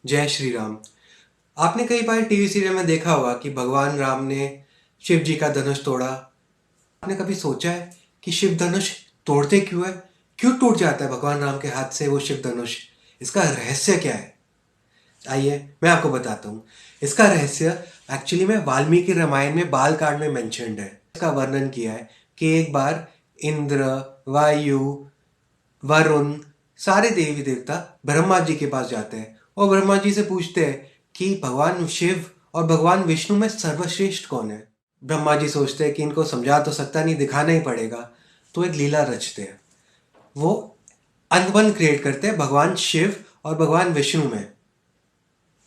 जय श्री राम। आपने कई बार टीवी सीरियल में देखा होगा कि भगवान राम ने शिव जी का धनुष तोड़ा। आपने कभी सोचा है कि शिव धनुष तोड़ते क्यों है? क्यों टूट जाता है भगवान राम के हाथ से वो शिव धनुष? इसका रहस्य क्या है? आइए मैं आपको बताता हूँ। इसका रहस्य एक्चुअली में वाल्मीकि रामायण में बालकांड में मेंशन्ड है। इसका वर्णन किया है कि एक बार इंद्र, वायु, वरुण, सारे देवी देवता ब्रह्मा जी के पास जाते हैं और ब्रह्मा जी से पूछते हैं कि भगवान शिव और भगवान विष्णु में सर्वश्रेष्ठ कौन है। ब्रह्मा जी सोचते हैं कि इनको समझा तो सकता नहीं, दिखाना ही पड़ेगा, तो एक लीला रचते हैं। वो अनबन क्रिएट करते हैं भगवान शिव और भगवान विष्णु में।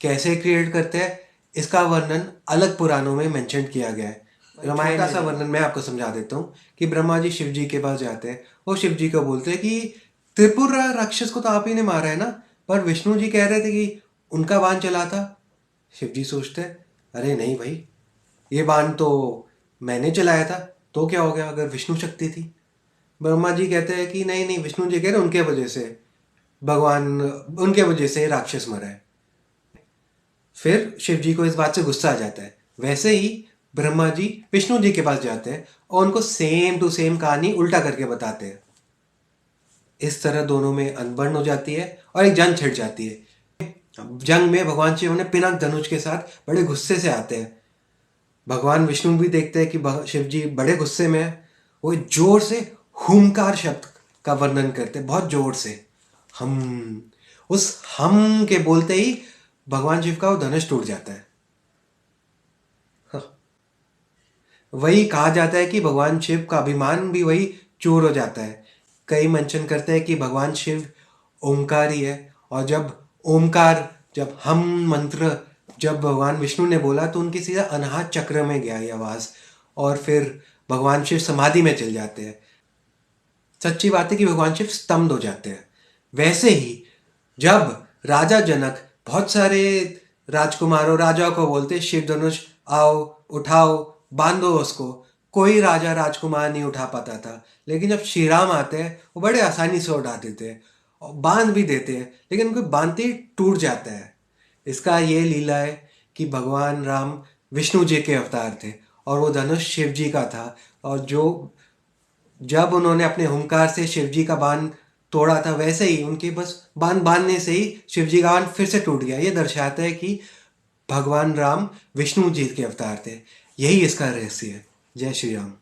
कैसे क्रिएट करते हैं इसका वर्णन अलग पुराणों में मेंशन किया गया है। रामायण का सा वर्णन मैं आपको समझा देता हूँ कि ब्रह्मा जी शिव जी के पास जाते हैं और शिव जी को बोलते हैं कि त्रिपुर राक्षस को तो आप ही ने मारा है ना, पर विष्णु जी कह रहे थे कि उनका बाण चला था। शिव जी सोचते हैं, अरे नहीं भाई, ये बाण तो मैंने चलाया था, तो क्या हो गया अगर विष्णु शक्ति थी। ब्रह्मा जी कहते हैं कि नहीं नहीं, विष्णु जी कह रहे उनके वजह से भगवान, उनके वजह से राक्षस मरा है। फिर शिव जी को इस बात से गुस्सा आ जाता है। वैसे ही ब्रह्मा जी विष्णु जी के पास जाते हैं और उनको सेम टू सेम कहानी उल्टा करके बताते हैं। इस तरह दोनों में अनबन हो जाती है और एक जंग छिड़ जाती है। जंग में भगवान शिव ने पिनाक धनुष के साथ बड़े गुस्से से आते हैं। भगवान विष्णु भी देखते हैं कि शिव जी बड़े गुस्से में है। वो जोर से हुंकार शब्द का वर्णन करते हैं, बहुत जोर से, हम। उस हम के बोलते ही भगवान शिव का वो धनुष टूट जाता है। वही कहा जाता है कि भगवान शिव का अभिमान भी वही चूर हो जाता है। कई मेंशन करते हैं कि भगवान शिव ओंकार ही है, और जब ओंकार, जब हम मंत्र जब भगवान विष्णु ने बोला तो उनकी सीधा अनाहत चक्र में गया ये आवाज़, और फिर भगवान शिव समाधि में चल जाते हैं। सच्ची बात है कि भगवान शिव स्तंभ हो जाते हैं। वैसे ही जब राजा जनक बहुत सारे राजकुमारों, राजाओं को बोलते शिव धनुष आओ, उठाओ, बांधो उसको, कोई राजा राजकुमार नहीं उठा पाता था। लेकिन जब श्री राम आते हैं वो बड़े आसानी से उठा देते हैं और बांध भी देते हैं, लेकिन उनको बांधते ही टूट जाता है। इसका ये लीला है कि भगवान राम विष्णु जी के अवतार थे और वो धनुष शिव जी का था, और जो जब उन्होंने अपने हुंकार से शिव जी का बाण तोड़ा था, वैसे ही उनके बस बाण बांधने से ही शिव जी का बाण फिर से टूट गया। ये दर्शाता है कि भगवान राम विष्णु जी के अवतार थे। यही इसका रहस्य है। जय श्री राम।